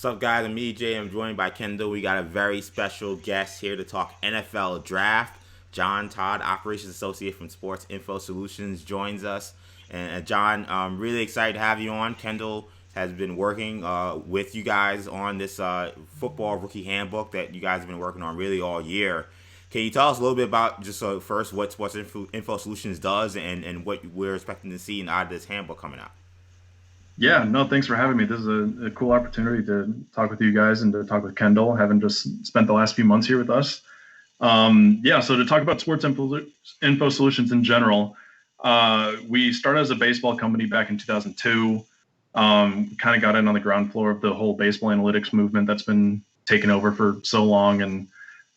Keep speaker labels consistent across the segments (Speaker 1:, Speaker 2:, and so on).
Speaker 1: What's up, guys? I'm EJ. I'm joined by Kendall. We got a very special guest here to talk NFL draft. Todd, Operations Associate from Sports Info Solutions, joins us. And John, I'm really excited to have you on. Kendall has been working with you guys on this football rookie handbook that you guys have been working on really all year. Can you tell us a little bit about just first what Sports Info Solutions does and what we're expecting to see out of this handbook coming out?
Speaker 2: Yeah, no, thanks for having me. This is a cool opportunity to talk with you guys and to talk with Kendall, having just spent the last few months here with us. So to talk about info solutions in general, we started as a baseball company back in 2002. Kind of got in on the ground floor of the whole baseball analytics movement that's been taken over for so long, and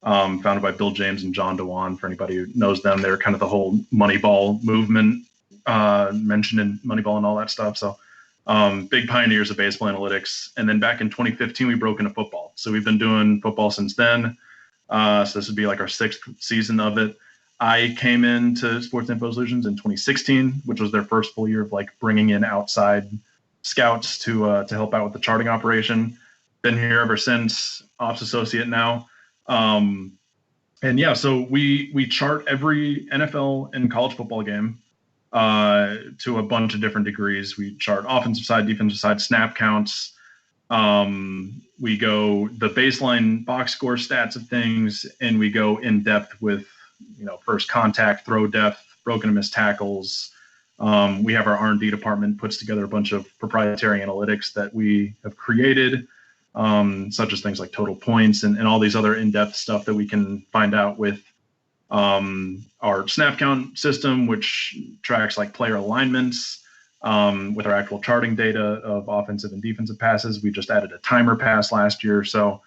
Speaker 2: founded by Bill James and John Dewan. For anybody who knows them, they're kind of the whole Moneyball movement mentioned in Moneyball and all that stuff. So big pioneers of baseball analytics. And then back in 2015, we broke into football. So we've been doing football since then. So this would be like our sixth season of it. I came into Sports Info Solutions in 2016, which was their first full year of like bringing in outside scouts to help out with the charting operation. Been here ever since, ops associate now. So we chart every NFL and college football game to a bunch of different degrees. We chart offensive side, defensive side, snap counts. We go the baseline box score stats of things, and we go in depth with, first contact, throw depth, broken and missed tackles. We have our R&D department puts together a bunch of proprietary analytics that we have created, such as things like total points and all these other in-depth stuff that we can find out with our snap count system, which tracks like player alignments, with our actual charting data of offensive and defensive passes. We just added a timer pass last year. So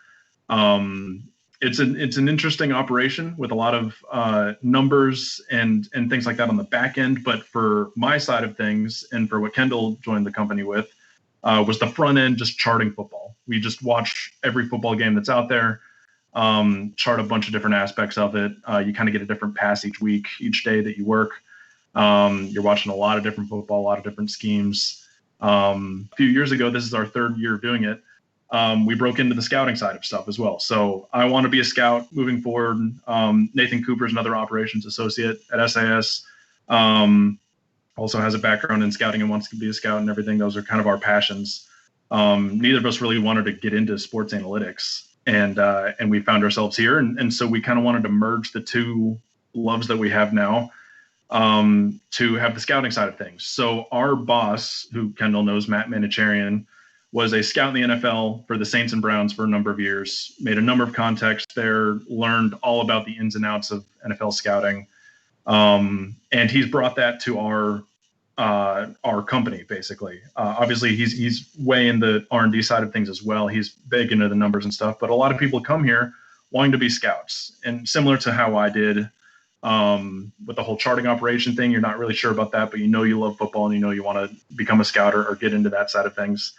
Speaker 2: it's an interesting operation with a lot of numbers and things like that on the back end. But for my side of things, and for what Kendall joined the company with, was the front end, just charting football. We just watch every football game that's out there, chart a bunch of different aspects of it. You kind of get a different pass each week, each day that you work. You're watching a lot of different football, a lot of different schemes. A few years ago, this is our third year of doing it. We broke into the scouting side of stuff as well. So I want to be a scout moving forward. Nathan Cooper is another operations associate at SIS. Also has a background in scouting and wants to be a scout and everything. Those are kind of our passions. Neither of us really wanted to get into sports analytics, and we found ourselves here. And so we kind of wanted to merge the two loves that we have now, to have the scouting side of things. So our boss, who Kendall knows, Matt Manicherian, was a scout in the NFL for the Saints and Browns for a number of years, made a number of contacts there, learned all about the ins and outs of NFL scouting. And he's brought that to our company, basically. Obviously, he's way in the R&D side of things as well. He's big into the numbers and stuff. But a lot of people come here wanting to be scouts. And similar to how I did with the whole charting operation thing, you're not really sure about that, but you love football and you want to become a scout or get into that side of things.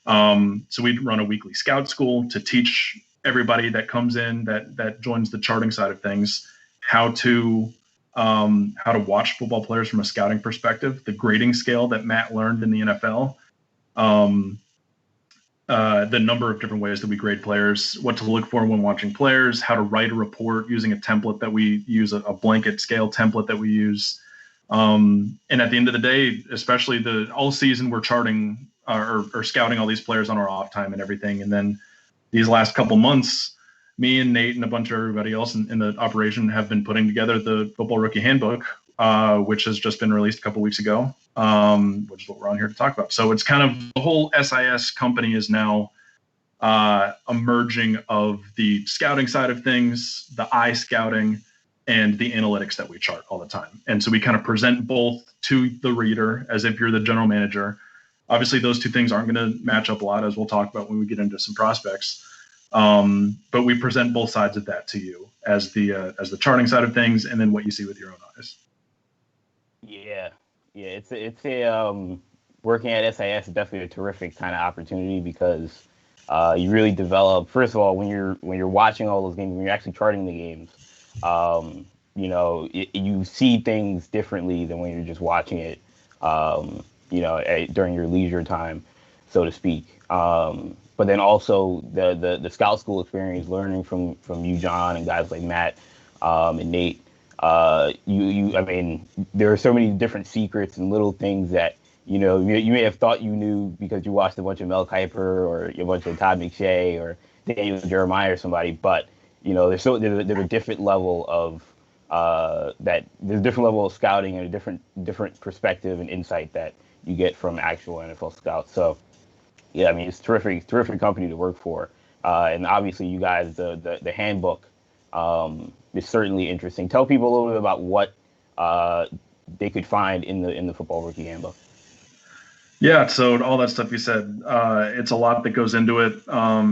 Speaker 2: So we run a weekly scout school to teach everybody that comes in that joins the charting side of things how to watch football players from a scouting perspective, the grading scale that Matt learned in the NFL, the number of different ways that we grade players, what to look for when watching players, how to write a report using a template that we use, a blanket scale template that we use. And at the end of the day, especially all season, we're charting or scouting all these players on our off time and everything. And then these last couple months, me and Nate and a bunch of everybody else in the operation have been putting together the Football Rookie Handbook, which has just been released a couple weeks ago, which is what we're on here to talk about. So it's kind of the whole SIS company is now a merging of the scouting side of things, the eye scouting, and the analytics that we chart all the time. And so we kind of present both to the reader as if you're the general manager. Obviously, those two things aren't going to match up a lot, as we'll talk about when we get into some prospects. But we present both sides of that to you as the charting side of things, and then what you see with your own eyes.
Speaker 3: Yeah, it's a working at SIS is definitely a terrific kind of opportunity because you really develop. First of all, when you're watching all those games, when you're actually charting the games, you see things differently than when you're just watching it. During your leisure time, so to speak. but then also the scout school experience, learning from you, John, and guys like Matt and Nate. I mean, there are so many different secrets and little things that you may have thought you knew because you watched a bunch of Mel Kiper or a bunch of Todd McShay or Daniel Jeremiah or somebody, but there's a different level of there's a different level of scouting and a different perspective and insight that you get from actual NFL scouts. So yeah, I mean, it's terrific company to work for, and obviously you guys, the handbook is certainly interesting. Tell people a little bit about what they could find in the Football Rookie Handbook.
Speaker 2: Yeah, so all that stuff you said, it's a lot that goes into it.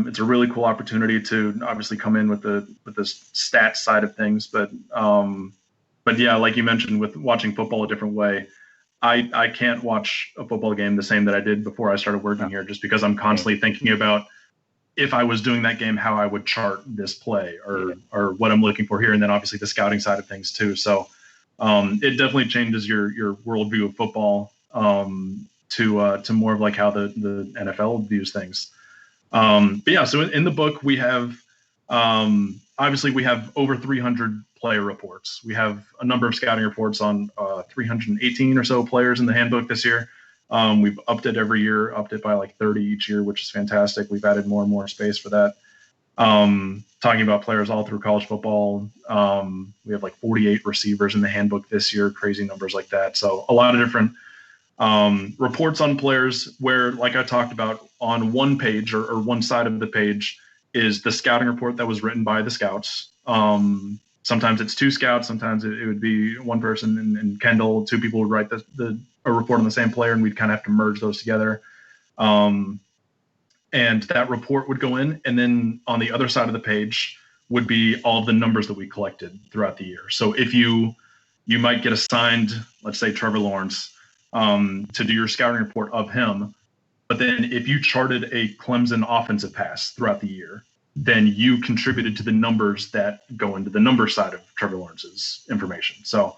Speaker 2: It's a really cool opportunity to obviously come in with the stats side of things, but yeah, like you mentioned, with watching football a different way, I can't watch a football game the same that I did before I started working here, just because I'm constantly thinking about if I was doing that game, how I would chart this play or what I'm looking for here, and then obviously the scouting side of things too. So it definitely changes your worldview of football. To more of like how the NFL views things. But yeah, so in the book we have obviously we have over 300 player reports. We have a number of scouting reports on 318 or so players in the handbook this year. We've upped it every year, upped it by like 30 each year, which is fantastic. We've added more and more space for that. Talking about players all through college football. We have like 48 receivers in the handbook this year, crazy numbers like that. So a lot of different reports on players where, like I talked about, on one page or one side of the page is the scouting report that was written by the scouts. Sometimes it's two scouts, sometimes it would be one person, and Kendall, two people would write a report on the same player, and we'd kind of have to merge those together. And that report would go in, and then on the other side of the page would be all of the numbers that we collected throughout the year. So if you might get assigned, let's say Trevor Lawrence, to do your scouting report of him. But then if you charted a Clemson offensive pass throughout the year, then you contributed to the numbers that go into the number side of Trevor Lawrence's information. So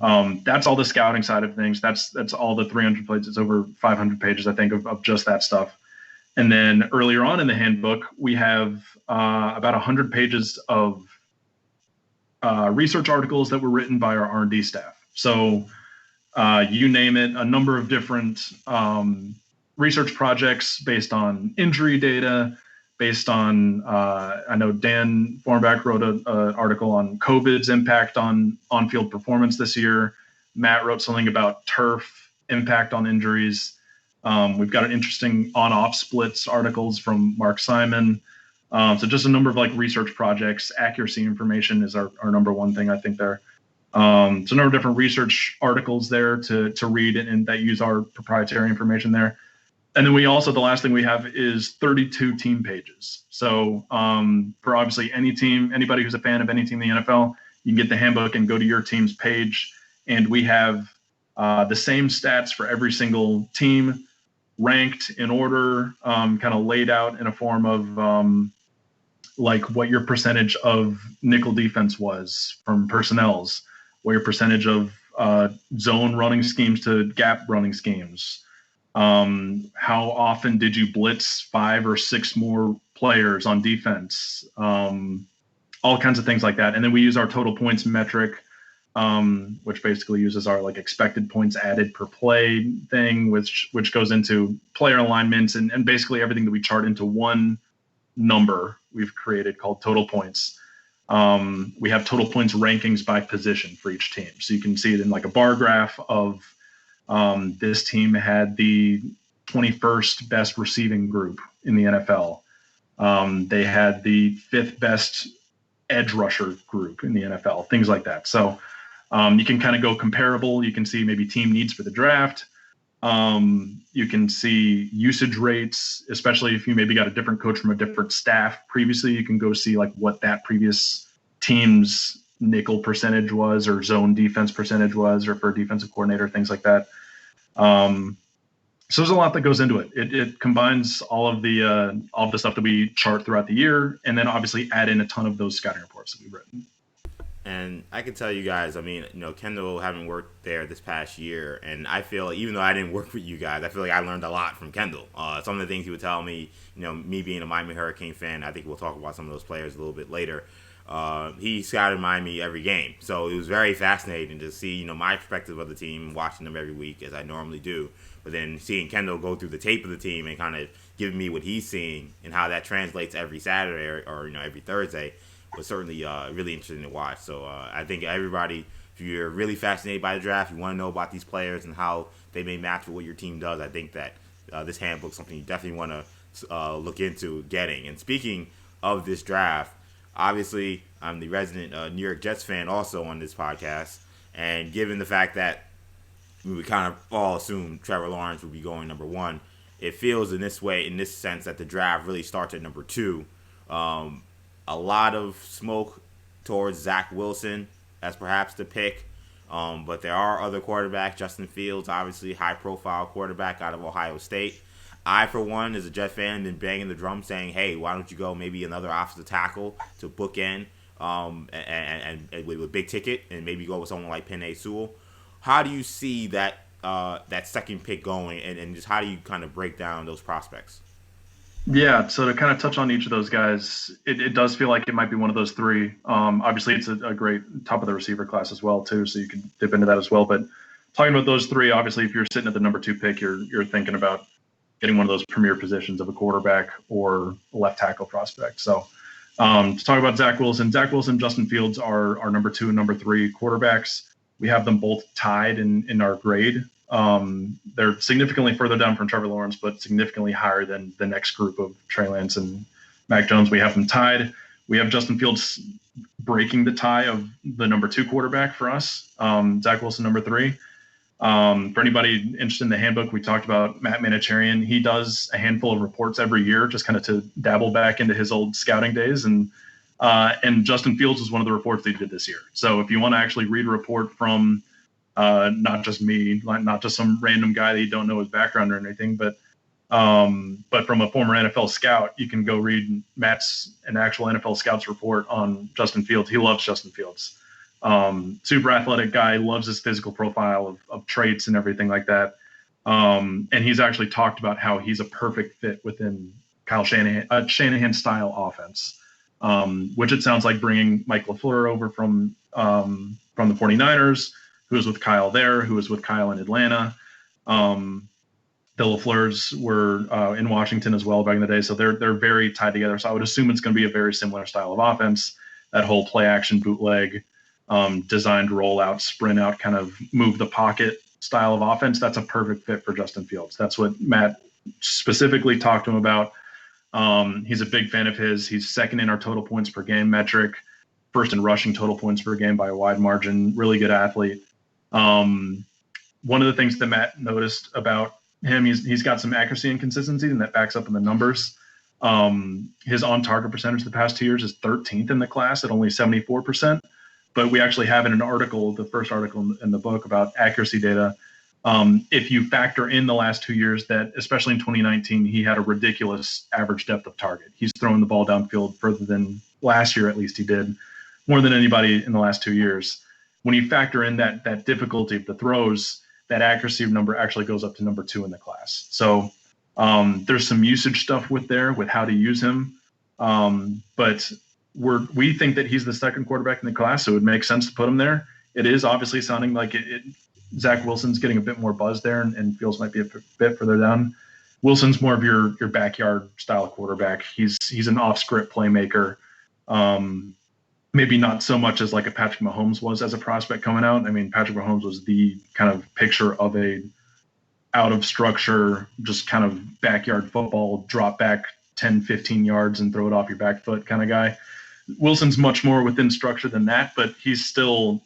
Speaker 2: that's all the scouting side of things. That's all the 300 pages. It's over 500 pages, I think, of just that stuff. And then earlier on in the handbook, we have about 100 pages of research articles that were written by our R&D staff. So you name it, a number of different research projects based on injury data, based on, I know Dan Fornback wrote an article on COVID's impact on on-field performance this year. Matt wrote something about turf impact on injuries. We've got an interesting on-off splits articles from Mark Simon. So just a number of like research projects. Accuracy information is our number one thing, I think, there. So a number of different research articles there to read and that use our proprietary information there. And then we also, the last thing we have is 32 team pages. So for obviously anybody who's a fan of any team in the NFL, you can get the handbook and go to your team's page. And we have the same stats for every single team, ranked in order, kind of laid out in a form of like what your percentage of nickel defense was from personnels, what your percentage of zone running schemes to gap running schemes. How often did you blitz 5 or 6 more players on defense? All kinds of things like that. And then we use our total points metric, which basically uses our like expected points added per play thing, which goes into player alignments and basically everything that we chart into one number we've created called total points. We have total points rankings by position for each team. So you can see it in like a bar graph of this team had the 21st best receiving group in the NFL. They had the 5th best edge rusher group in the NFL, things like that. So you can kind of go comparable. You can see maybe team needs for the draft. You can see usage rates, especially if you maybe got a different coach from a different staff previously. You can go see like what that previous team's nickel percentage was or zone defense percentage was, or for defensive coordinator, things like that. So there's a lot that goes into it. It combines all of the stuff that we chart throughout the year, and then obviously add in a ton of those scouting reports that we've written.
Speaker 1: And I can tell you guys, I mean, Kendall having worked there this past year, and I feel like even though I didn't work with you guys, I feel like I learned a lot from Kendall. Some of the things he would tell me, me being a Miami Hurricane fan, I think we'll talk about some of those players a little bit later. He scouted Miami every game, so it was very fascinating to see, my perspective of the team, watching them every week as I normally do. But then seeing Kendall go through the tape of the team and kind of give me what he's seeing and how that translates every Saturday or every Thursday was certainly really interesting to watch. So I think everybody, if you're really fascinated by the draft, you want to know about these players and how they may match with what your team does, I think that this handbook is something you definitely want to look into getting. And speaking of this draft, obviously I'm the resident New York Jets fan also on this podcast. And given the fact that we would kind of all assume Trevor Lawrence would be going number 1, it feels in this sense, that the draft really starts at number 2. A lot of smoke towards Zach Wilson as perhaps the pick. But there are other quarterbacks. Justin Fields, obviously high-profile quarterback out of Ohio State. I, for one, as a Jet fan, been banging the drum saying, hey, why don't you go maybe another offensive tackle to bookend and with big ticket and maybe go with someone like Penei Sewell. How do you see that second pick going and just how do you kind of break down those prospects?
Speaker 2: Yeah, so to kind of touch on each of those guys, it does feel like it might be one of those three. Obviously, it's a great top of the receiver class as well, too, so you can dip into that as well. But talking about those three, obviously, if you're sitting at the number 2 pick, you're thinking about getting one of those premier positions of a quarterback or a left tackle prospect. So to talk about Zach Wilson, Justin Fields are our number 2 and number 3 quarterbacks. We have them both tied in our grade. They're significantly further down from Trevor Lawrence, but significantly higher than the next group of Trey Lance and Mac Jones. We have them tied. We have Justin Fields breaking the tie of the number 2 quarterback for us. Zach Wilson, number 3. For anybody interested in the handbook, we talked about Matt Manacharian. He does a handful of reports every year, just kind of to dabble back into his old scouting days. And Justin Fields was one of the reports they did this year. So if you want to actually read a report from not just me, not just some random guy that you don't know his background or anything, but from a former NFL scout, you can go read an actual NFL scout's report on Justin Fields. He loves Justin Fields. Super athletic guy, loves his physical profile of traits and everything like that. And he's actually talked about how he's a perfect fit within Kyle Shanahan style offense, which it sounds like bringing Mike LaFleur over from the 49ers, who was with Kyle there, who was with Kyle in Atlanta. The LaFleurs were in Washington as well back in the day, so they're very tied together. So I would assume it's going to be a very similar style of offense. That whole play action bootleg, designed rollout, sprint out, kind of move the pocket style of offense. That's a perfect fit for Justin Fields. That's what Matt specifically talked to him about. He's a big fan of his. He's second in our total points per game metric, first in rushing total points per game by a wide margin. Really good athlete. One of the things that Matt noticed about him, he's got some accuracy and consistency, and that backs up in the numbers. His on-target percentage the past 2 years is 13th in the class at only 74%. But we actually have in an article, the first article in the book about accuracy data, if you factor in the last 2 years, that especially in 2019, he had a ridiculous average depth of target. He's throwing the ball downfield further than last year, at least he did, more than anybody in the last 2 years. When you factor in that difficulty of the throws, that accuracy number actually goes up to number 2 in the class. So there's some usage stuff with how to use him. But we think that he's the second quarterback in the class, so it would make sense to put him there. It is obviously sounding like Zach Wilson's getting a bit more buzz there, and Fields might be a bit further down. Wilson's more of your backyard style quarterback. He's an off-script playmaker. Maybe not so much as like a Patrick Mahomes was as a prospect coming out. I mean, Patrick Mahomes was the kind of picture of a out of structure, just kind of backyard football, drop back 10, 15 yards and throw it off your back foot kind of guy. Wilson's much more within structure than that, but he's still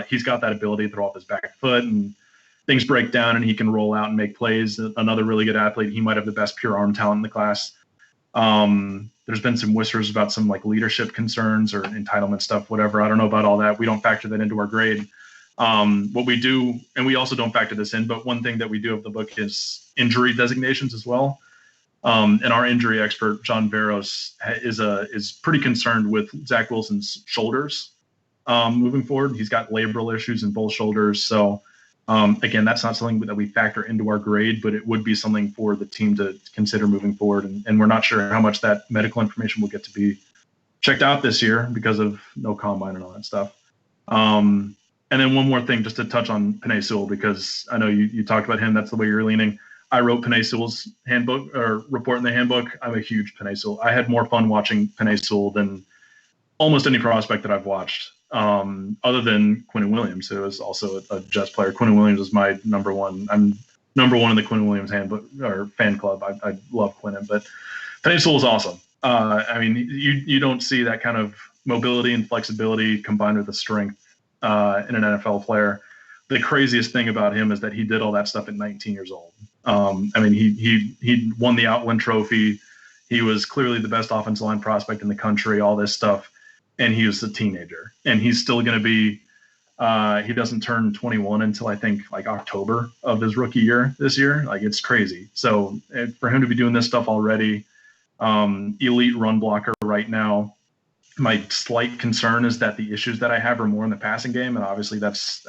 Speaker 2: he's got that ability to throw off his back foot and things break down and he can roll out and make plays. Another really good athlete. He might have the best pure arm talent in the class. There's been some whispers about some like leadership concerns or entitlement stuff, whatever. I don't know about all that. We don't factor that into our grade. What we do, and we also don't factor this in, but one thing that we do of the book is injury designations as well. And our injury expert, John Barros, is pretty concerned with Zach Wilson's shoulders. moving forward. He's got labral issues in both shoulders. So, again, that's not something that we factor into our grade, but it would be something for the team to consider moving forward. And we're not sure how much that medical information will get to be checked out this year because of no combine and all that stuff. And then one more thing, just to touch on Penei Sewell, because I know you talked about him. That's the way you're leaning. I wrote Penei Sewell's handbook or report in the handbook. I'm a huge Penei Sewell. I had more fun watching Penei Sewell than almost any prospect that I've watched, other than Quinnen Williams, who is also a Jets player. Quinnen Williams is my number one. I'm number one in the Quinnen Williams handbook or fan club. I love Quinnen, but Penei Sewell is awesome. I mean, you don't see that kind of mobility and flexibility combined with the strength in an NFL player. The craziest thing about him is that he did all that stuff at 19 years old. I mean, he won the Outland Trophy. He was clearly the best offensive line prospect in the country, all this stuff. And he was a teenager. And he's still going to be he doesn't turn 21 until I think like October of his rookie year this year. Like, it's crazy. So for him to be doing this stuff already, elite run blocker right now. My slight concern is that the issues that I have are more in the passing game, and obviously that's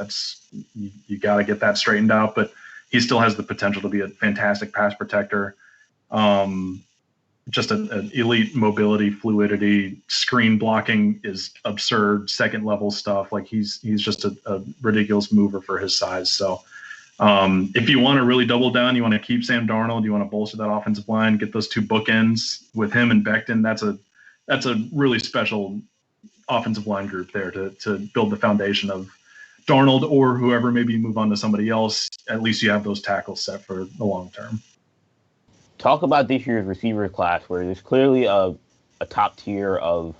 Speaker 2: you got to get that straightened out. But he still has the potential to be a fantastic pass protector. Just an elite mobility, fluidity, screen blocking is absurd, second level stuff. Like he's just a ridiculous mover for his size. So if you want to really double down, you want to keep Sam Darnold, you want to bolster that offensive line, get those two bookends with him and Becton. That's a really special offensive line group there to build the foundation of Darnold or whoever, maybe move on to somebody else. At least you have those tackles set for the long term.
Speaker 3: Talk about this year's receiver class, where there's clearly a top tier of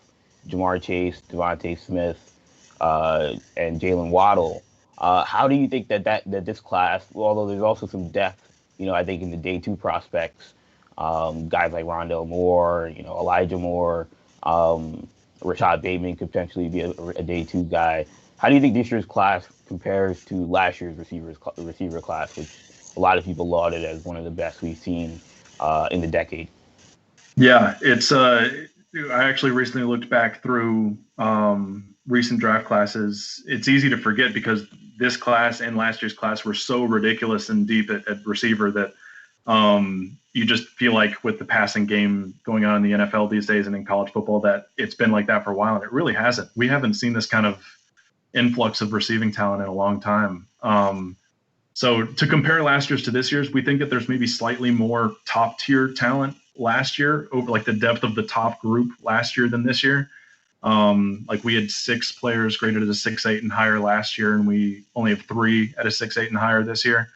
Speaker 3: Jamar Chase, Devontae Smith, and Jalen Waddell. How do you think that this class, although there's also some depth, I think in the day two prospects, guys like Rondell Moore, Elijah Moore, Rashad Bateman could potentially be a day two guy. How do you think this year's class compares to last year's receiver class, which a lot of people lauded as one of the best we've seen in the decade?
Speaker 2: Yeah, it's I actually recently looked back through recent draft classes. It's easy to forget because this class and last year's class were so ridiculous and deep at receiver that you just feel like with the passing game going on in the NFL these days and in college football that it's been like that for a while, and it really hasn't. We haven't seen this kind of influx of receiving talent in a long time. So to compare last year's to this year's, we think that there's maybe slightly more top tier talent last year, over like the depth of the top group last year than this year. Like we had 6 players graded as a 6.8 and higher last year, and we only have 3 at a 6.8 and higher this year.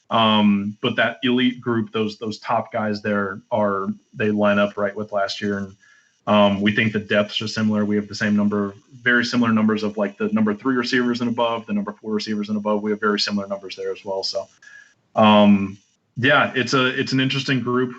Speaker 2: But that elite group, those top guys there they line up right with last year. And we think the depths are similar. We have the same number, very similar numbers of like the number 3 receivers and above, the number 4 receivers and above. We have very similar numbers there as well. So, yeah, it's an interesting group.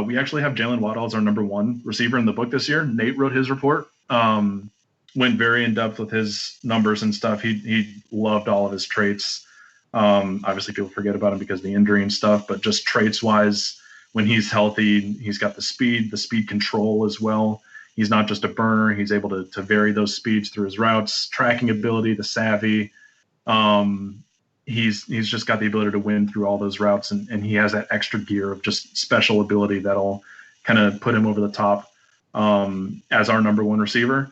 Speaker 2: We actually have Jalen Waddell as our number 1 receiver in the book this year. Nate wrote his report, went very in depth with his numbers and stuff. He loved all of his traits. Obviously people forget about him because of the injury and stuff, but just traits wise, when he's healthy, he's got the speed control as well. He's not just a burner. He's able to vary those speeds through his routes, tracking ability, the savvy. He's just got the ability to win through all those routes, and he has that extra gear of just special ability that'll kind of put him over the top as our number 1 receiver.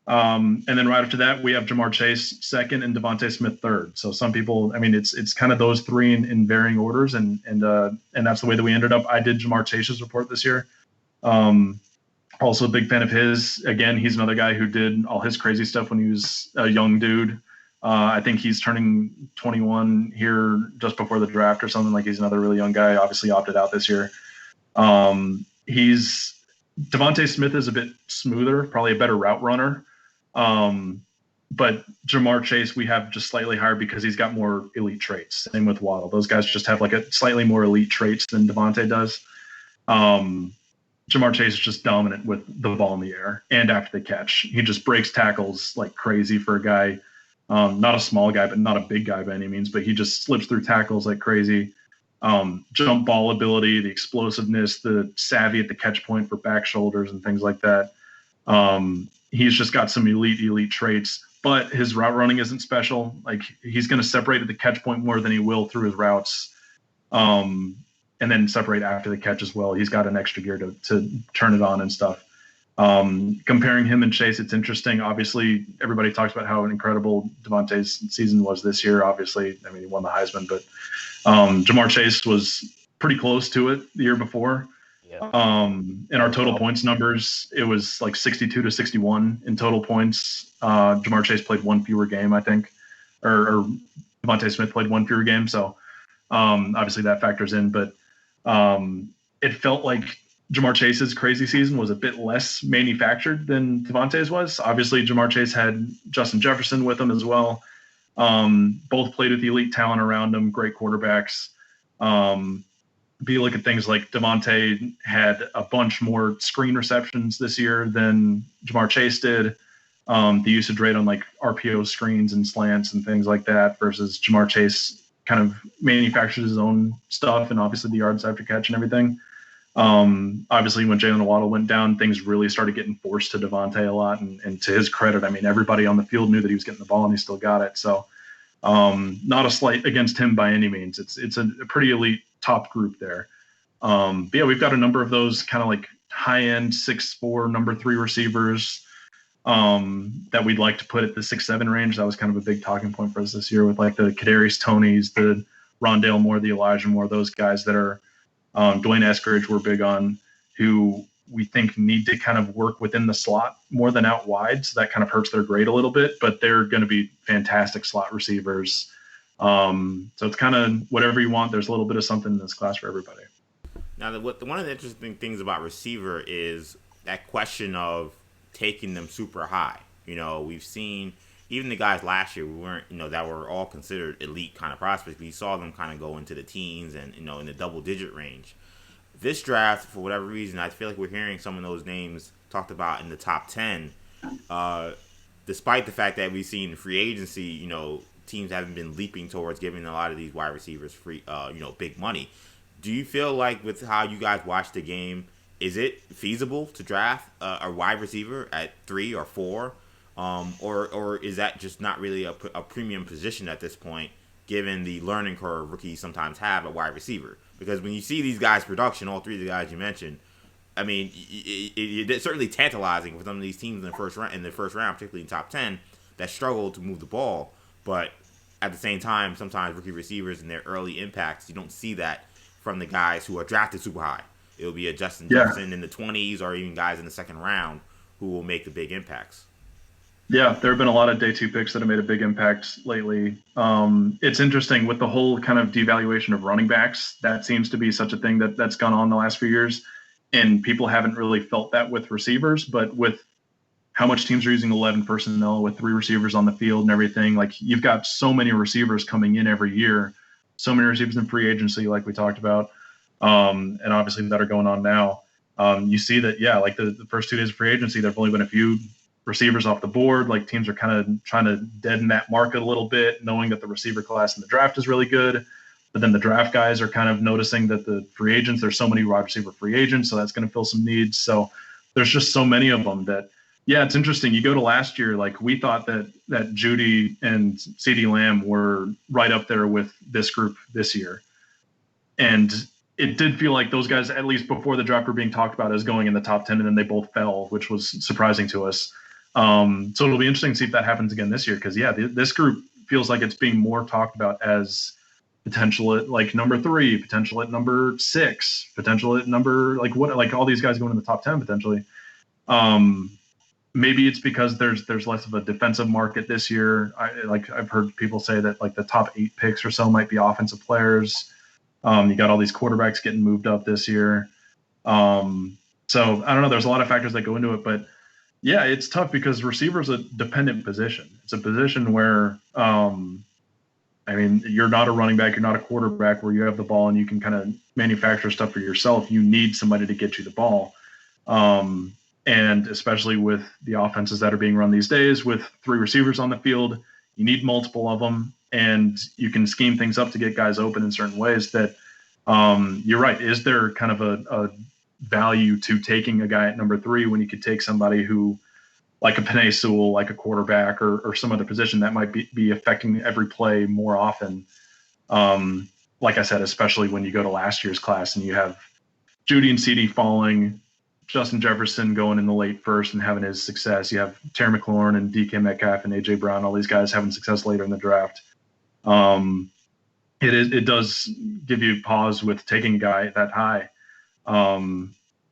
Speaker 2: And then right after that, we have Jamar Chase second and Devontae Smith third. So some people, I mean, it's kind of those 3 in varying orders, and that's the way that we ended up. I did Jamar Chase's report this year. Also a big fan of his. Again, he's another guy who did all his crazy stuff when he was a young dude. I think he's turning 21 here just before the draft or something. Like, he's another really young guy, obviously opted out this year. Devontae Smith is a bit smoother, probably a better route runner. But Jamar Chase, we have just slightly higher because he's got more elite traits. Same with Waddle. Those guys just have like a slightly more elite traits than Devontae does. Jamar Chase is just dominant with the ball in the air and after the catch. He just breaks tackles like crazy for a guy, not a small guy, but not a big guy by any means, but he just slips through tackles like crazy. Jump ball ability, the explosiveness, the savvy at the catch point for back shoulders and things like that. He's just got some elite traits, but his route running isn't special. Like, he's going to separate at the catch point more than he will through his routes, and then separate after the catch as well. He's got an extra gear to turn it on and stuff. Comparing him and Chase, it's interesting. Obviously, everybody talks about how incredible Devontae's season was this year. Obviously, I mean, he won the Heisman, but Jamar Chase was pretty close to it the year before.
Speaker 3: Yeah.
Speaker 2: In our total points numbers, it was like 62 to 61 in total points. Jamar Chase played one fewer game, I think, or Devontae Smith played one fewer game. So obviously that factors in, but it felt like Jamar Chase's crazy season was a bit less manufactured than Devontae's was. Obviously, Jamar Chase had Justin Jefferson with him as well. Both played with the elite talent around them, great quarterbacks. But you look at things like Devontae had a bunch more screen receptions this year than Jamar Chase did. The usage rate on like RPO screens and slants and things like that versus Jamar Chase kind of manufactured his own stuff and obviously the yards after catch and everything. Obviously, when Jalen Waddell went down, things really started getting forced to Devontae a lot. And to his credit, I mean, everybody on the field knew that he was getting the ball and he still got it. So not a slight against him by any means. It's a pretty elite top group there. But yeah, we've got a number of those kind of like high-end 6'4", number 3 receivers that we'd like to put at the 6'7" range. That was kind of a big talking point for us this year with like the Kadarius Tonys, the Rondale Moore, the Elijah Moore, those guys that are Dwayne Eskridge we're big on, who we think need to kind of work within the slot more than out wide. So that kind of hurts their grade a little bit, but they're going to be fantastic slot receivers. So it's kind of whatever you want. There's a little bit of something in this class for everybody.
Speaker 1: Now, one of the interesting things about receiver is that question of taking them super high. You know, we've seen even the guys last year, we weren't, that were all considered elite kind of prospects. We saw them kind of go into the teens and, in the double-digit range. This draft, for whatever reason, I feel like we're hearing some of those names talked about in the top 10, despite the fact that we've seen free agency, teams haven't been leaping towards giving a lot of these wide receivers free, big money. Do you feel like with how you guys watch the game, is it feasible to draft a wide receiver at 3 or 4? Or is that just not really a premium position at this point, given the learning curve rookies sometimes have at wide receiver? Because when you see these guys' production, all 3 of the guys you mentioned, I mean, it's certainly tantalizing for some of these teams in the first round, particularly in top 10, that struggle to move the ball. But at the same time, sometimes rookie receivers and their early impacts, you don't see that from the guys who are drafted super high. It'll be a Justin Jefferson in the 20s or even guys in the second round who will make the big impacts.
Speaker 2: Yeah, there have been a lot of day 2 picks that have made a big impact lately. It's interesting with the whole kind of devaluation of running backs. That seems to be such a thing that's gone on the last few years. And people haven't really felt that with receivers, but with how much teams are using 11 personnel with 3 receivers on the field and everything, like you've got so many receivers coming in every year, so many receivers in free agency, like we talked about, and obviously that are going on now. You see that, like the first 2 days of free agency, there have only been a few receivers off the board. Like teams are kind of trying to deaden that market a little bit, knowing that the receiver class in the draft is really good. But then the draft guys are kind of noticing that the free agents, there's so many wide receiver free agents, so that's going to fill some needs. So there's just so many of them that, it's interesting. You go to last year, like we thought that Judy and CeeDee Lamb were right up there with this group this year. And it did feel like those guys, at least before the draft, were being talked about as going in the top 10, and then they both fell, which was surprising to us. So it'll be interesting to see if that happens again this year, because this group feels like it's being more talked about as potential at like number 3, potential at number 6, potential at number like all these guys going in the top 10 potentially. Maybe it's because there's less of a defensive market this year. I've heard people say that like the top 8 picks or so might be offensive players. You got all these quarterbacks getting moved up this year. So I don't know. There's a lot of factors that go into it, but yeah, it's tough because receiver is a dependent position. It's a position where, you're not a running back, you're not a quarterback where you have the ball and you can kind of manufacture stuff for yourself. You need somebody to get you the ball. And especially with the offenses that are being run these days with 3 receivers on the field, you need multiple of them, and you can scheme things up to get guys open in certain ways that you're right. Is there kind of a value to taking a guy at number 3 when you could take somebody who like a Penei Sewell, like a quarterback or some other position that might be affecting every play more often. Like I said, especially when you go to last year's class and you have Judy and CD falling, Justin Jefferson going in the late first and having his success. You have Terry McLaurin and DK Metcalf and AJ Brown, all these guys having success later in the draft. It does give you pause with taking a guy that high.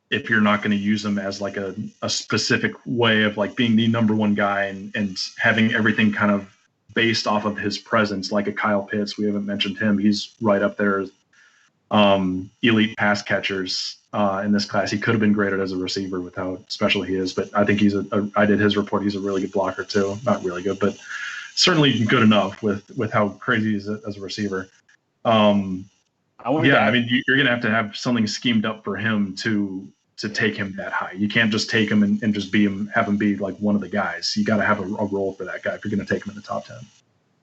Speaker 2: If you're not going to use him as like a specific way of like being the number one guy and having everything kind of based off of his presence, like a Kyle Pitts. We haven't mentioned him. He's right up there as elite pass catchers in this class. He could have been graded as a receiver with how special he is, but I think I did his report. He's a really good blocker too. Not really good, but certainly good enough with how crazy he is as a receiver. I mean, you're going to have something schemed up for him to take him that high. You can't just take him and just have him be like one of the guys. You got to have a role for that guy if you're going to take him in the top 10.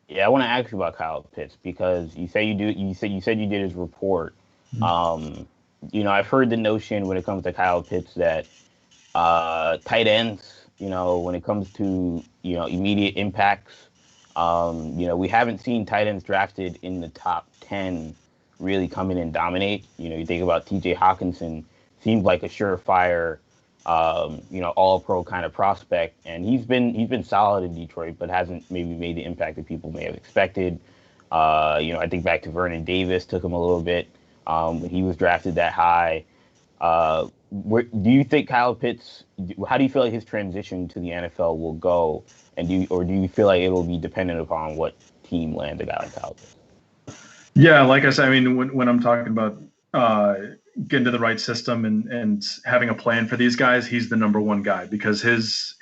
Speaker 3: Yeah, I want to ask you about Kyle Pitts because you said you did his report. Mm-hmm. I've heard the notion when it comes to Kyle Pitts that tight ends, when it comes to immediate impacts, we haven't seen tight ends drafted in the top 10 really come in and dominate. You think about T.J. Hawkinson, seemed like a surefire, all-pro kind of prospect, and he's been solid in Detroit, but hasn't maybe made the impact that people may have expected. I think back to Vernon Davis, took him a little bit when he was drafted that high. Do you think Kyle Pitts? How do you feel like his transition to the NFL will go, and do you feel like it will be dependent upon what team lands a guy like Kyle Pitts?
Speaker 2: Yeah, like I said, I mean, when I'm talking about getting to the right system and having a plan for these guys, he's the number one guy because his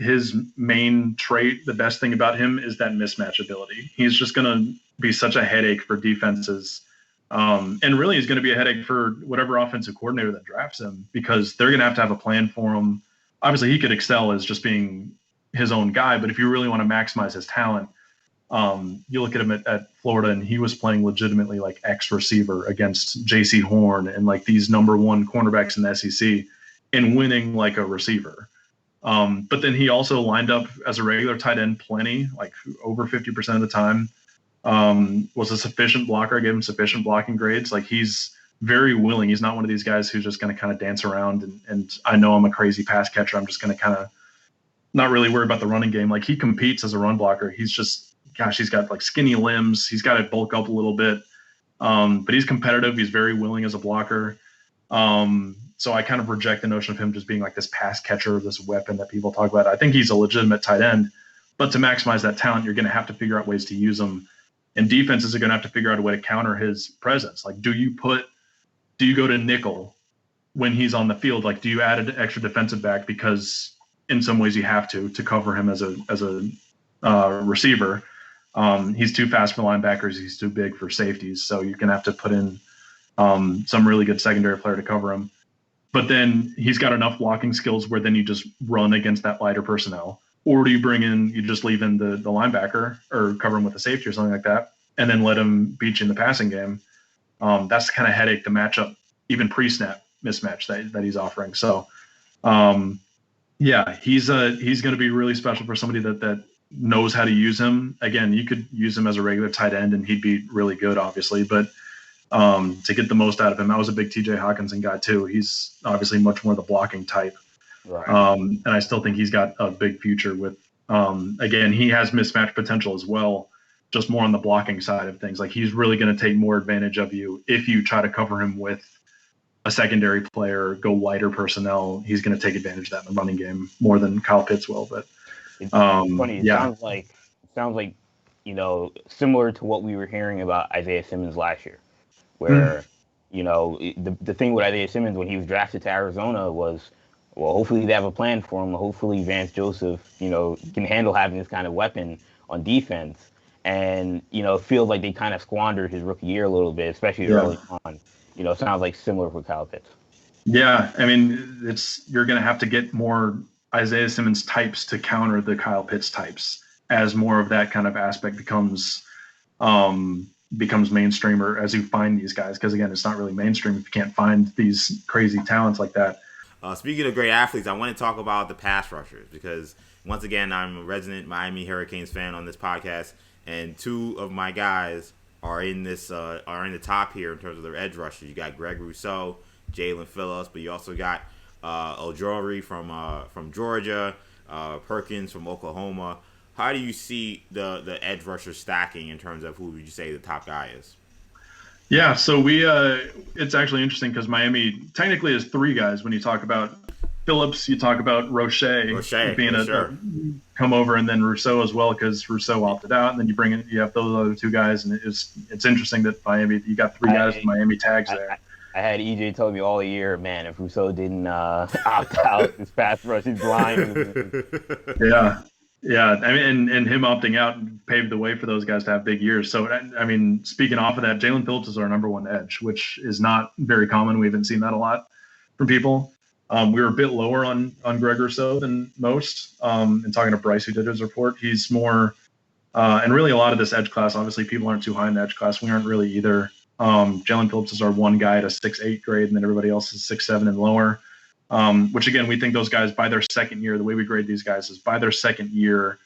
Speaker 2: main trait, the best thing about him is that mismatch ability. He's just going to be such a headache for defenses. And really he's going to be a headache for whatever offensive coordinator that drafts him because they're going to have a plan for him. Obviously he could excel as just being his own guy, but if you really want to maximize his talent, you look at him at Florida and he was playing legitimately like X receiver against JC Horn and like these number one cornerbacks in the SEC and winning like a receiver. But then he also lined up as a regular tight end plenty, like over 50% of the time, was a sufficient blocker. I gave him sufficient blocking grades. Like he's very willing. He's not one of these guys who's just going to kind of dance around and I know I'm a crazy pass catcher. I'm just going to kind of not really worry about the running game. Like he competes as a run blocker. He's got like skinny limbs. He's got to bulk up a little bit. But he's competitive. He's very willing as a blocker. So I kind of reject the notion of him just being like this pass catcher, this weapon that people talk about. I think he's a legitimate tight end, but to maximize that talent, you're going to have to figure out ways to use him. And defenses are going to have to figure out a way to counter his presence. Like, do you go to nickel when he's on the field? Like, do you add an extra defensive back because in some ways you have to cover him as a receiver? He's too fast for linebackers. He's too big for safeties. So you're going to have to put in some really good secondary player to cover him. But then he's got enough blocking skills where then you just run against that lighter personnel. Or do you just leave in the linebacker or cover him with a safety or something like that and then let him beat you in the passing game? That's the kind of headache, the matchup, even pre-snap mismatch that he's offering. So, yeah, he's going to be really special for somebody that knows how to use him. Again, you could use him as a regular tight end and he'd be really good, obviously. But to get the most out of him, I was a big TJ Hawkinson guy too. He's obviously much more the blocking type. Right. And I still think he's got a big future with, again, he has mismatch potential as well, just more on the blocking side of things. Like he's really going to take more advantage of you if you try to cover him with a secondary player, go lighter personnel. He's going to take advantage of that in the running game more than Kyle Pitts will. But
Speaker 3: it's funny. It sounds like, similar to what we were hearing about Isaiah Simmons last year, where, the thing with Isaiah Simmons when he was drafted to Arizona was, well, hopefully they have a plan for him. Hopefully Vance Joseph, can handle having this kind of weapon on defense. And, it feels like they kind of squandered his rookie year a little bit, especially early on. It sounds like similar for Kyle Pitts. Yeah,
Speaker 2: I mean, you're going to have to get more Isaiah Simmons types to counter the Kyle Pitts types as more of that kind of aspect becomes mainstream or as you find these guys. Because, again, it's not really mainstream if you can't find these crazy talents like that.
Speaker 1: Speaking of great athletes, I want to talk about the pass rushers because once again, I'm a resident Miami Hurricanes fan on this podcast, and two of my guys are in the top here in terms of their edge rushers. You got Greg Rousseau, Jalen Phillips, but you also got Ojori from Georgia, Perkins from Oklahoma. How do you see the edge rushers stacking in terms of who would you say the top guy is?
Speaker 2: Yeah, so it's actually interesting because Miami technically has three guys. When you talk about Phillips, you talk about Roche being come over, and then Rousseau as well because Rousseau opted out, and then you have those other two guys, and it's interesting that Miami, you got three guys with Miami tags there.
Speaker 3: I had EJ told me all year, man, if Rousseau didn't opt out, his pass rush is blind.
Speaker 2: Yeah. I mean, and him opting out paved the way for those guys to have big years. So, I mean, speaking off of that, Jalen Phillips is our number one edge, which is not very common. We haven't seen that a lot from people. We were a bit lower on Greg Rousseau than most. And talking to Bryce, who did his report, he's more, and really a lot of this edge class, obviously people aren't too high in the edge class. We aren't really either. Jalen Phillips is our one guy at a 6'8" grade, and then everybody else is 6'7" and lower. Which again, we think those guys by their second year, the way we grade these guys is by their second year,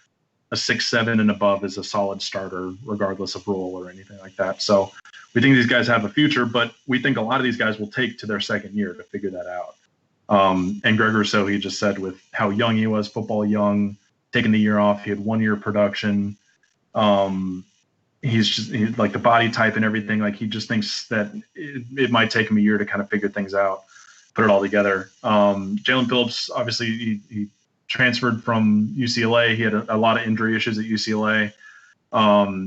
Speaker 2: a 6'7" and above is a solid starter, regardless of role or anything like that. So we think these guys have a future, but we think a lot of these guys will take to their second year to figure that out. And Greg Rousseau, he just said with how young he was, football young, taking the year off, he had 1 year production. He's like the body type and everything. Like he just thinks that it might take him a year to kind of figure things out, put it all together. Jalen Phillips, obviously, he transferred from UCLA. He had a lot of injury issues at UCLA.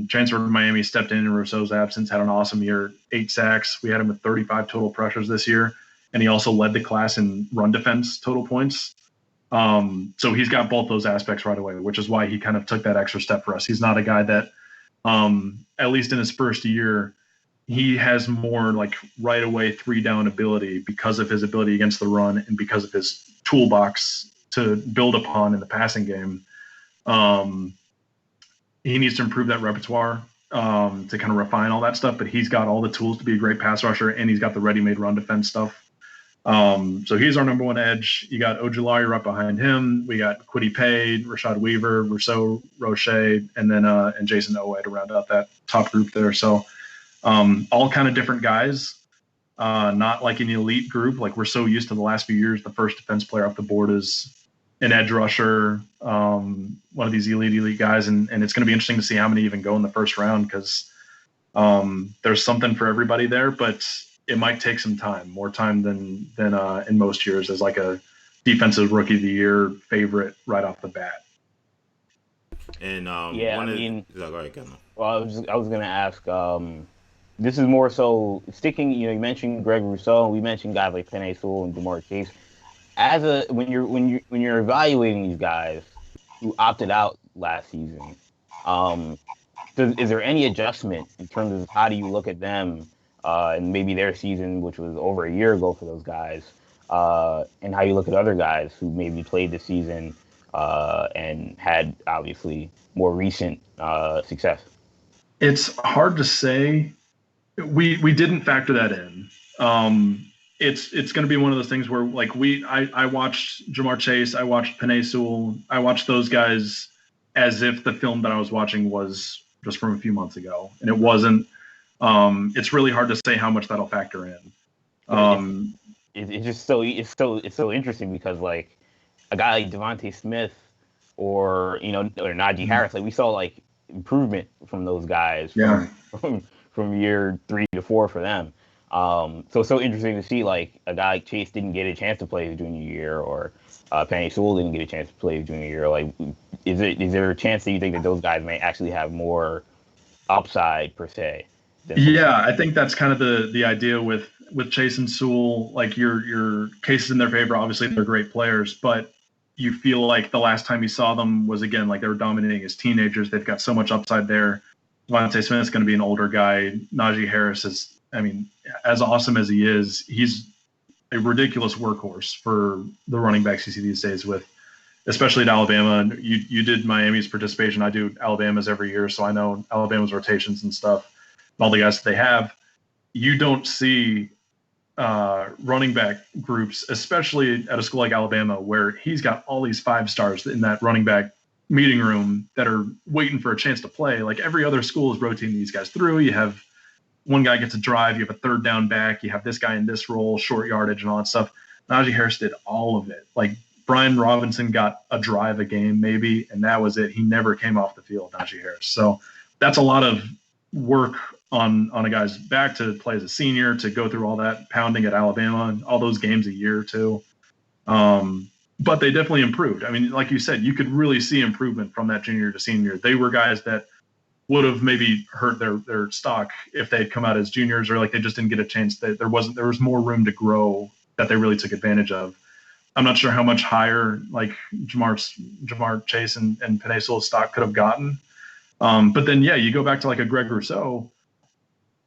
Speaker 2: Transferred to Miami, stepped in Rousseau's absence, had an awesome year, 8 sacks. We had him with 35 total pressures this year, and he also led the class in run defense total points. So he's got both those aspects right away, which is why he kind of took that extra step for us. He's not a guy that, at least in his first year, he has more like right away 3-down ability because of his ability against the run and because of his toolbox to build upon in the passing game. He needs to improve that repertoire to kind of refine all that stuff, but he's got all the tools to be a great pass rusher, and he's got the ready-made run defense stuff. So he's our number one edge. You got Ojulari right behind him. We got Kwity Paye, Rashad Weaver, Rousseau, Roche, and then and Jason Owe to round out that top group there. So all kind of different guys, not like an elite group. Like we're so used to the last few years, the first defense player off the board is an edge rusher, one of these elite guys. And it's going to be interesting to see how many even go in the first round because there's something for everybody there, but it might take some time, more time than in most years as like a defensive rookie of the year favorite right off the bat.
Speaker 1: And
Speaker 3: go
Speaker 1: ahead, Ken.
Speaker 3: Well, I was going to ask. This is more so sticking. You mentioned Greg Rousseau. We mentioned guys like Penei Sewell and Jamar Chase. When you're evaluating these guys who opted out last season, is there any adjustment in terms of how do you look at them? And maybe their season, which was over a year ago for those guys, and how you look at other guys who maybe played this season and had obviously more recent success.
Speaker 2: It's hard to say. We didn't factor that in. It's going to be one of those things where like I watched Jamar Chase, I watched Penei Sewell, I watched those guys as if the film that I was watching was just from a few months ago, and it wasn't. It's really hard to say how much that'll factor in.
Speaker 3: It's just so interesting because like a guy like Devontae Smith or Najee Harris, like we saw like improvement from those guys from year 3 to 4 for them. So it's so interesting to see like a guy like Chase didn't get a chance to play his junior year, or Penei Sewell didn't get a chance to play his junior year. Like, is there a chance that you think that those guys may actually have more upside per se?
Speaker 2: Yeah, I think that's kind of the idea with Chase and Sewell. Like your cases in their favor. Obviously, they're great players, but you feel like the last time you saw them was again like they were dominating as teenagers. They've got so much upside there. Devontae Smith's going to be an older guy. Najee Harris is, I mean, as awesome as he is, he's a ridiculous workhorse for the running backs you see these days with, especially at Alabama. You did Miami's participation. I do Alabama's every year, so I know Alabama's rotations and stuff, and all the guys that they have. You don't see running back groups, especially at a school like Alabama, where he's got all these 5-stars in that running back meeting room that are waiting for a chance to play. Like every other school is rotating these guys through. You have one guy gets a drive, you have a third down back, you have this guy in this role, short yardage and all that stuff. Najee Harris did all of it. Like Brian Robinson got a drive a game maybe, and that was it. He never came off the field, Najee Harris. So that's a lot of work on a guy's back to play as a senior, to go through all that pounding at Alabama and all those games a year or two. But they definitely improved. I mean, like you said, you could really see improvement from that junior to senior. They were guys that would have maybe hurt their stock if they had come out as juniors, or like they just didn't get a chance. That there was more room to grow that they really took advantage of. I'm not sure how much higher like Jamar Chase and Penei Sewell's stock could have gotten. But then, yeah, you go back to like a Greg Rousseau.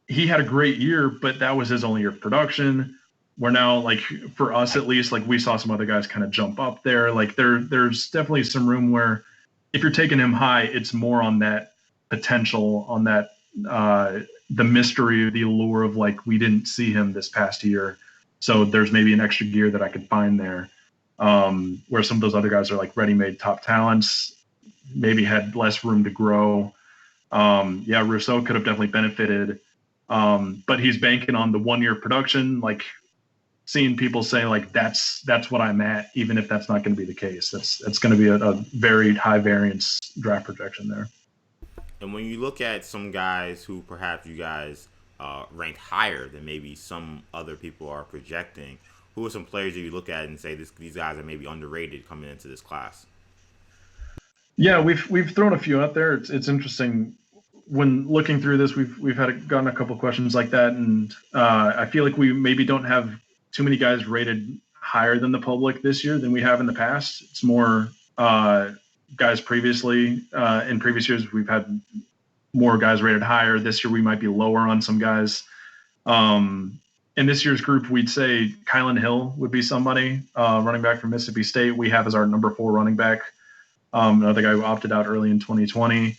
Speaker 2: He had a great year, but that was his only year of production. We're now, like, for us at least, like we saw some other guys kind of jump up there. Like there's definitely some room where if you're taking him high, it's more on that potential, on that the mystery, the allure of like, we didn't see him this past year. So there's maybe an extra gear that I could find there. Where some of those other guys are like ready-made top talents, maybe had less room to grow. Yeah, Rousseau could have definitely benefited. But he's banking on the 1-year production, like seeing people say like, that's what I'm at, even if that's not going to be the case. That's going to be a very high variance draft projection there.
Speaker 1: And when you look at some guys who perhaps you guys ranked higher than maybe some other people are projecting, who are some players that you look at and say these guys are maybe underrated coming into this class?
Speaker 2: Yeah, we've thrown a few out there. It's interesting when looking through this. We've gotten a couple questions like that, and I feel like we maybe don't have too many guys rated higher than the public this year than we have in the past. It's more guys previously in previous years we've had more guys rated higher. This year we might be lower on some guys. In this year's group, we'd say Kylan Hill would be somebody, running back from Mississippi State. We have as our number 4 running back. Another guy who opted out early in 2020.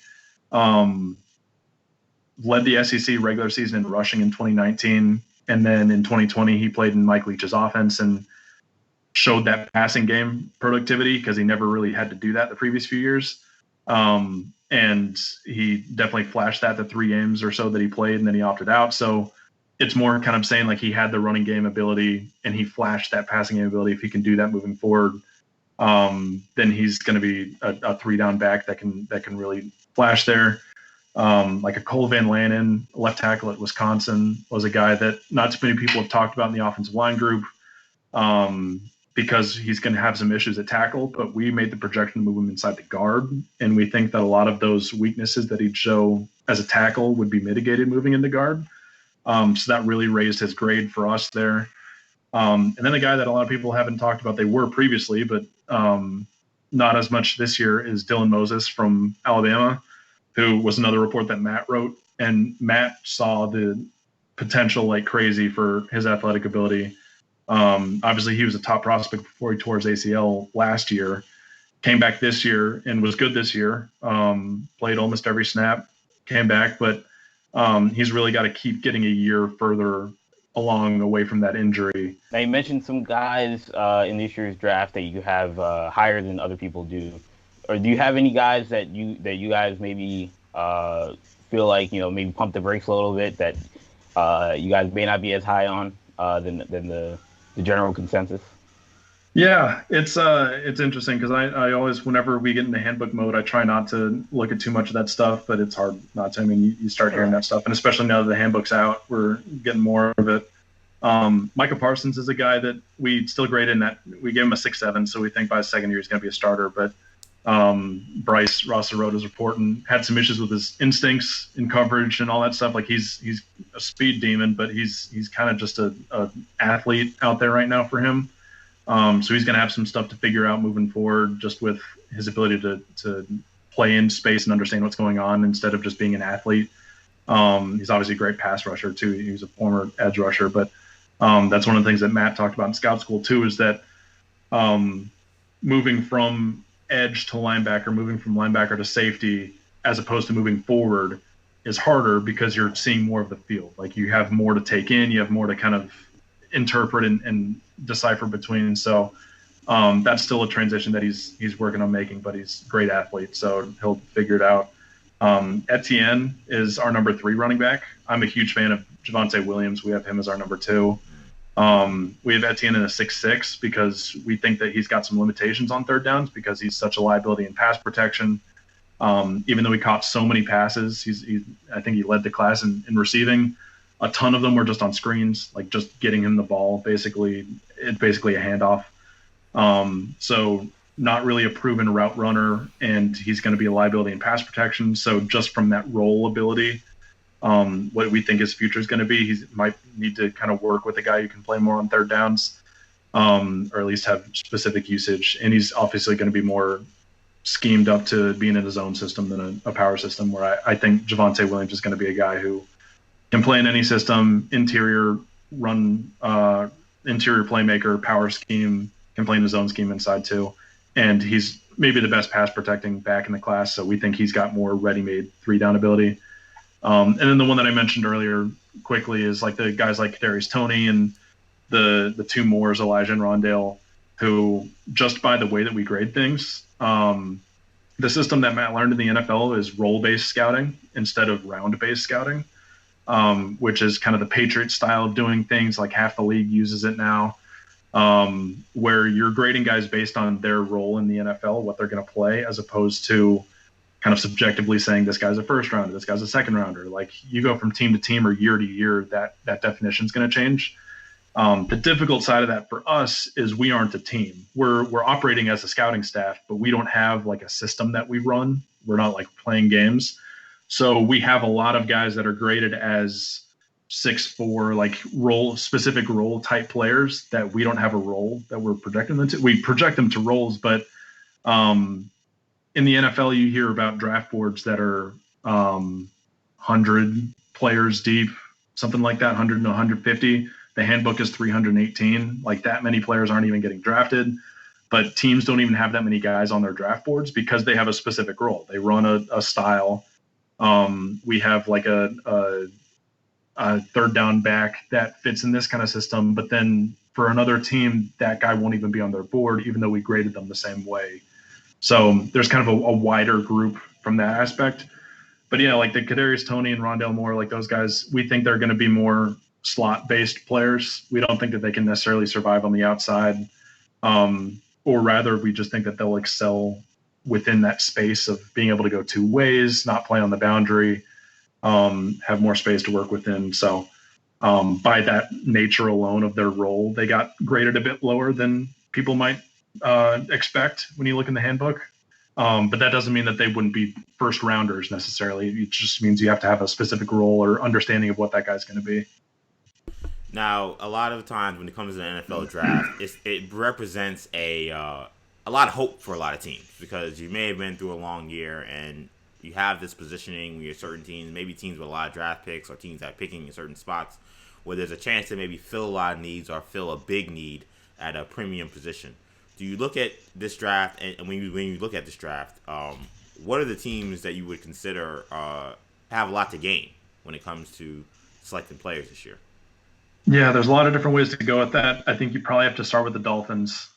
Speaker 2: Led the SEC regular season in rushing in 2019. And then in 2020, he played in Mike Leach's offense and showed that passing game productivity because he never really had to do that the previous few years. And he definitely flashed that the 3 games or so that he played, and then he opted out. So it's more kind of saying like he had the running game ability and he flashed that passing game ability. If he can do that moving forward, then he's going to be a 3-down back that can really flash there. Like a Cole Van Lanen, left tackle at Wisconsin, was a guy that not too many people have talked about in the offensive line group because he's going to have some issues at tackle, but we made the projection to move him inside the guard. And we think that a lot of those weaknesses that he'd show as a tackle would be mitigated moving into guard. So that really raised his grade for us there. And then a guy that a lot of people haven't talked about, they were previously, but not as much this year, is Dylan Moses from Alabama, who was another report that Matt wrote. And Matt saw the potential like crazy for his athletic ability. Obviously, he was a top prospect before he tore his ACL last year, came back this year and was good this year, played almost every snap, came back, but he's really got to keep getting a year further along away from that injury.
Speaker 3: Now, you mentioned some guys in this year's draft that you have higher than other people do. Or do you have any guys that you guys maybe feel like, maybe pump the brakes a little bit that you guys may not be as high on than the general consensus?
Speaker 2: Yeah, it's interesting because I always, whenever we get into handbook mode, I try not to look at too much of that stuff, but it's hard not to. I mean, you start hearing that stuff, and especially now that the handbook's out, we're getting more of it. Micah Parsons is a guy that we still grade in that we gave him a 6.7, so we think by his second year he's going to be a starter. But Bryce Rosser wrote his report and had some issues with his instincts in coverage and all that stuff. Like he's a speed demon, but he's kind of just a athlete out there right now for him. So he's going to have some stuff to figure out moving forward, just with his ability to play in space and understand what's going on instead of just being an athlete. He's obviously a great pass rusher too. He's a former edge rusher, but that's one of the things that Matt talked about in scout school too, is that moving from edge to linebacker, moving from linebacker to safety, as opposed to moving forward, is harder because you're seeing more of the field. Like you have more to take in, you have more to kind of interpret and decipher between. So that's still a transition that he's working on making, but he's a great athlete, so he'll figure it out. Etienne is our number 3 running back. I'm a huge fan of Javonte Williams. We have him as our number 2. We have Etienne in a 6'6" because we think that he's got some limitations on third downs because he's such a liability in pass protection. Even though he caught so many passes, I think he led the class in receiving. A ton of them were just on screens, like just getting him the ball. It's basically a handoff. So not really a proven route runner, and he's going to be a liability in pass protection. So just from that role ability, what we think his future is going to be, he might need to kind of work with a guy who can play more on third downs, or at least have specific usage. And he's obviously going to be more schemed up to being in a zone system than a power system, where I think Javonte Williams is going to be a guy who can play in any system, interior playmaker, power scheme, can play in the zone scheme inside too. And he's maybe the best pass protecting back in the class, so we think he's got more ready-made 3-down ability. And then the one that I mentioned earlier quickly is like the guys like Kadarius Toney and the 2 Moores, Elijah and Rondale, who just by the way that we grade things, the system that Matt learned in the NFL is role-based scouting instead of round-based scouting, which is kind of the Patriots style of doing things. Like half the league uses it now, where you're grading guys based on their role in the NFL, what they're going to play, as opposed to kind of subjectively saying this guy's a first rounder, this guy's a second rounder. Like you go from team to team or year to year, that definition is going to change. The difficult side of that for us is we aren't a team. We're operating as a scouting staff, but we don't have like a system that we run. We're not like playing games. So we have a lot of guys that are graded as 6'4", like specific role type players that we don't have a role that we're projecting them to. We project them to roles, but in the NFL, you hear about draft boards that are 100 players deep, something like that, 100 to 150. The handbook is 318. Like that many players aren't even getting drafted, but teams don't even have that many guys on their draft boards because they have a specific role. They run a style. We have like a third down back that fits in this kind of system, but then for another team, that guy won't even be on their board, even though we graded them the same way. So there's kind of a wider group from that aspect. But yeah, like the Kadarius Toney and Rondale Moore, like those guys, we think they're going to be more slot-based players. We don't think that they can necessarily survive on the outside, or rather, we just think that they'll excel within that space of being able to go 2 ways, not play on the boundary, have more space to work within. So by that nature alone of their role, they got graded a bit lower than people might expect when you look in the handbook. But that doesn't mean that they wouldn't be first rounders necessarily. It just means you have to have a specific role or understanding of what that guy's going to be.
Speaker 1: Now, a lot of times when it comes to the NFL draft, it represents a lot of hope for a lot of teams because you may have been through a long year and you have this positioning with certain teams, maybe teams with a lot of draft picks or teams that are picking in certain spots where there's a chance to maybe fill a lot of needs or fill a big need at a premium position. Do you look at this draft, and when you look at this draft, what are the teams that you would consider have a lot to gain when it comes to selecting players this year?
Speaker 2: Yeah, there's a lot of different ways to go with that. I think you probably have to start with the Dolphins,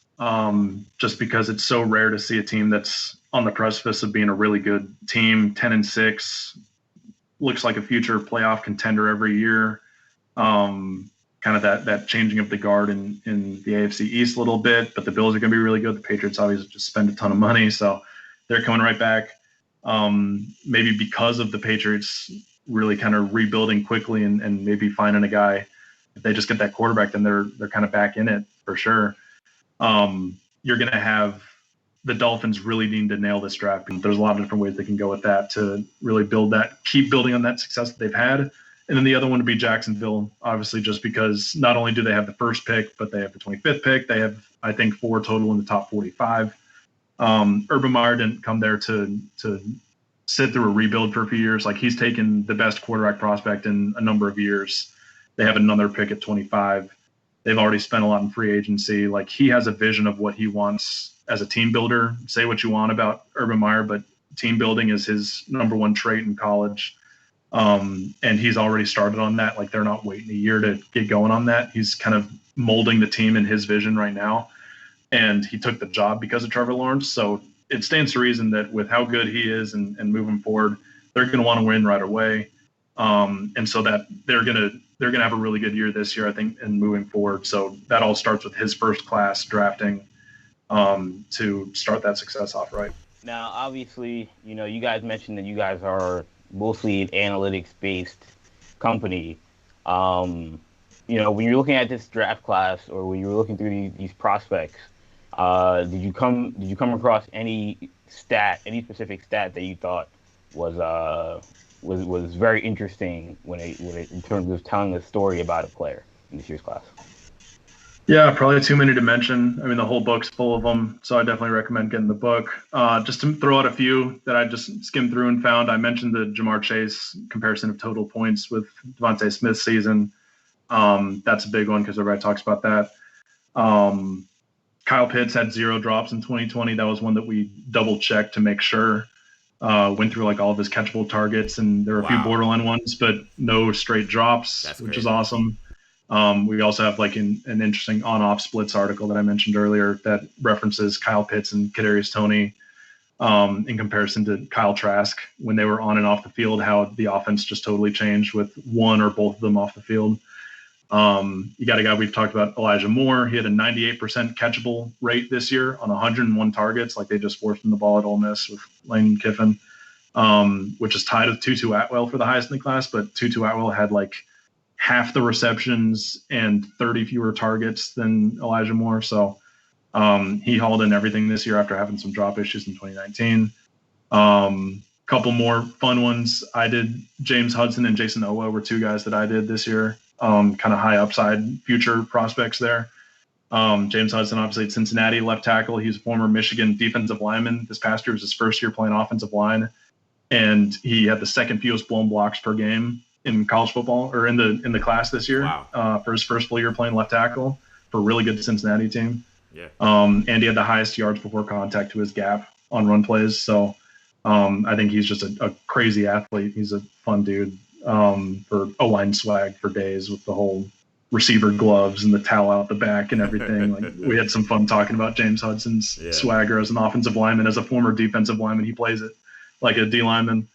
Speaker 2: just because it's so rare to see a team that's on the precipice of being a really good team, 10-6, looks like a future playoff contender every year. Kind of that changing of the guard in the AFC East a little bit, but the Bills are going to be really good. The Patriots obviously just spend a ton of money, so they're coming right back. Maybe because of the Patriots really kind of rebuilding quickly and maybe finding a guy. If they just get that quarterback, then they're kind of back in it for sure. You're going to have the Dolphins really needing to nail this draft. And there's a lot of different ways they can go with that to really keep building on that success that they've had. And then the other one would be Jacksonville, obviously, just because not only do they have the first pick, but they have the 25th pick. They have, I think, 4 total in the top 45. Urban Meyer didn't come there to sit through a rebuild for a few years. Like he's taken the best quarterback prospect in a number of years. They have another pick at 25. They've already spent a lot in free agency. Like he has a vision of what he wants as a team builder. Say what you want about Urban Meyer, but team building is his number one trait in college. And he's already started on that. Like, they're not waiting a year to get going on that. He's kind of molding the team in his vision right now. And he took the job because of Trevor Lawrence. So it stands to reason that with how good he is and moving forward, they're going to want to win right away. And so that they're going to have a really good year this year, I think, and moving forward. So that all starts with his first class drafting to start that success off right.
Speaker 3: Now, obviously, you guys mentioned that you guys are mostly an analytics-based company. When you're looking at this draft class, or when you were looking through these prospects, did you come across any specific stat that you thought was very interesting when it in terms of telling a story about a player in this year's class?
Speaker 2: Yeah, probably too many to mention. I mean, the whole book's full of them, so I definitely recommend getting the book. Just to throw out a few that I just skimmed through and found, I mentioned the Jamar Chase comparison of total points with Devontae Smith's season. That's a big one because everybody talks about that. Kyle Pitts had 0 drops in 2020. That was one that we double-checked to make sure. Went through like all of his catchable targets, and there were a few borderline ones, but no straight drops, which is awesome. We also have like an interesting on-off splits article that I mentioned earlier that references Kyle Pitts and Kadarius Toney in comparison to Kyle Trask when they were on and off the field, how the offense just totally changed with one or both of them off the field. You got a guy we've talked about, Elijah Moore. He had a 98% catchable rate this year on 101 targets. Like, they just forced him the ball at Ole Miss with Lane Kiffin, which is tied with Tutu Atwell for the highest in the class. But Tutu Atwell had like half the receptions and 30 fewer targets than Elijah Moore. So he hauled in everything this year after having some drop issues in 2019. Couple more fun ones. I did James Hudson and Jason Owa were 2 guys that I did this year. Kind of high upside future prospects there. James Hudson, obviously at Cincinnati, left tackle. He's a former Michigan defensive lineman. This past year was his first year playing offensive line, and he had the second fewest blown blocks per game in college football, or in the class this year.
Speaker 1: Wow.
Speaker 2: For his first full year playing left tackle for a really good Cincinnati team.
Speaker 1: Yeah.
Speaker 2: And he had the highest yards before contact to his gap on run plays. So I think he's just a crazy athlete. He's a fun dude. For O-line swag for days with the whole receiver gloves and the towel out the back and everything. Like, we had some fun talking about James Hudson's swagger as an offensive lineman. As a former defensive lineman, he plays it like a D lineman.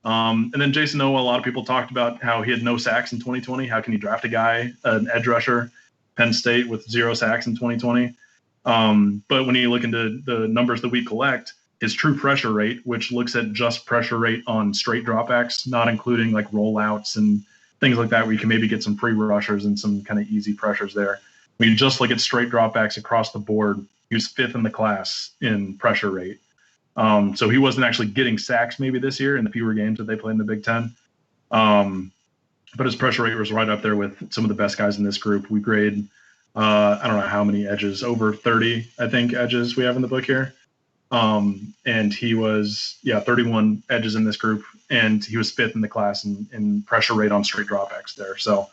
Speaker 2: And then Jason Owa, a lot of people talked about how he had no sacks in 2020. How can you draft a guy, an edge rusher, Penn State, with 0 sacks in 2020? But when you look into the numbers that we collect, his true pressure rate, which looks at just pressure rate on straight dropbacks, not including like rollouts and things like that, where you can maybe get some free rushers and some kind of easy pressures there. When you just look at straight dropbacks across the board, he was 5th in the class in pressure rate. So he wasn't actually getting sacks maybe this year in the fewer games that they played in the Big Ten. But his pressure rate was right up there with some of the best guys in this group. We grade, I don't know how many edges, over 30, I think, edges we have in the book here. And he was, 31 edges in this group, and he was 5th in the class in pressure rate on straight dropbacks there. So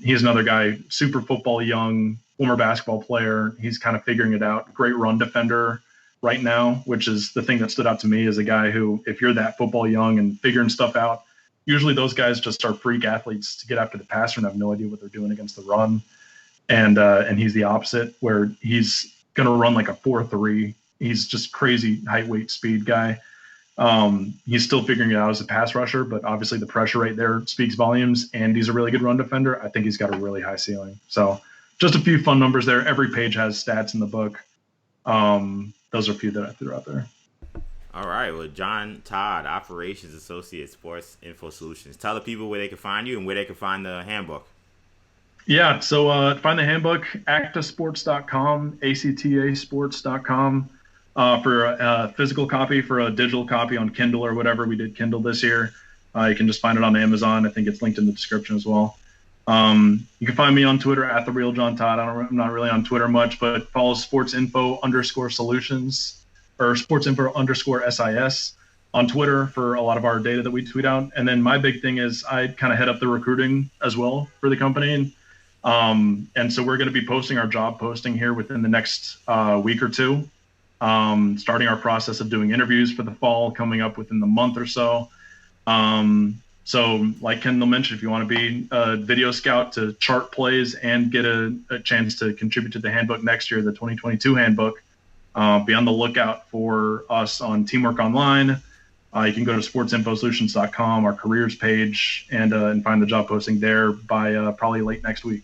Speaker 2: he's another guy, super football young, former basketball player. He's kind of figuring it out. Great run defender right now, which is the thing that stood out to me as a guy who, if you're that football young and figuring stuff out, usually those guys just are freak athletes to get after the passer and have no idea what they're doing against the run. And he's the opposite, where he's going to run like a 4.3. He's just crazy height, weight, speed guy. He's still figuring it out as a pass rusher, but obviously the pressure rate there speaks volumes, and he's a really good run defender. I think he's got a really high ceiling. So just a few fun numbers there. Every page has stats in the book. Those are a few that I threw out there.
Speaker 1: All right. Well, Todd, Operations Associate, Sports Info Solutions. Tell the people where they can find you and where they can find the handbook.
Speaker 2: Yeah, so find the handbook, actasports.com, actasports.com, for a physical copy. For a digital copy on Kindle or whatever, we did Kindle this year. You can just find it on Amazon. I think it's linked in the description as well. You can find me on Twitter at @TheRealJohnTodd. I'm not really on Twitter much, but follow sportsinfo_solutions or sportsinfo_SIS on Twitter for a lot of our data that we tweet out. And then my big thing is I kind of head up the recruiting as well for the company. And so we're going to be posting our job posting here within the next week or two, starting our process of doing interviews for the fall, coming up within the month or so. So, like Kendall mentioned, if you want to be a video scout to chart plays and get a chance to contribute to the handbook next year, the 2022 handbook, be on the lookout for us on Teamwork Online. You can go to sportsinfosolutions.com, our careers page, and find the job posting there by probably late next week.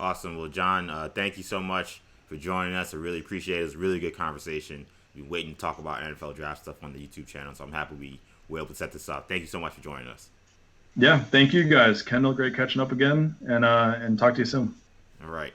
Speaker 1: Awesome. Well, John, thank you so much for joining us. I really appreciate it. It was a really good conversation. We've been waiting to talk about NFL draft stuff on the YouTube channel, so I'm happy we were able to set this up. Thank you so much for joining us.
Speaker 2: Yeah, thank you guys. Kendall, great catching up again, and talk to you soon.
Speaker 1: All right.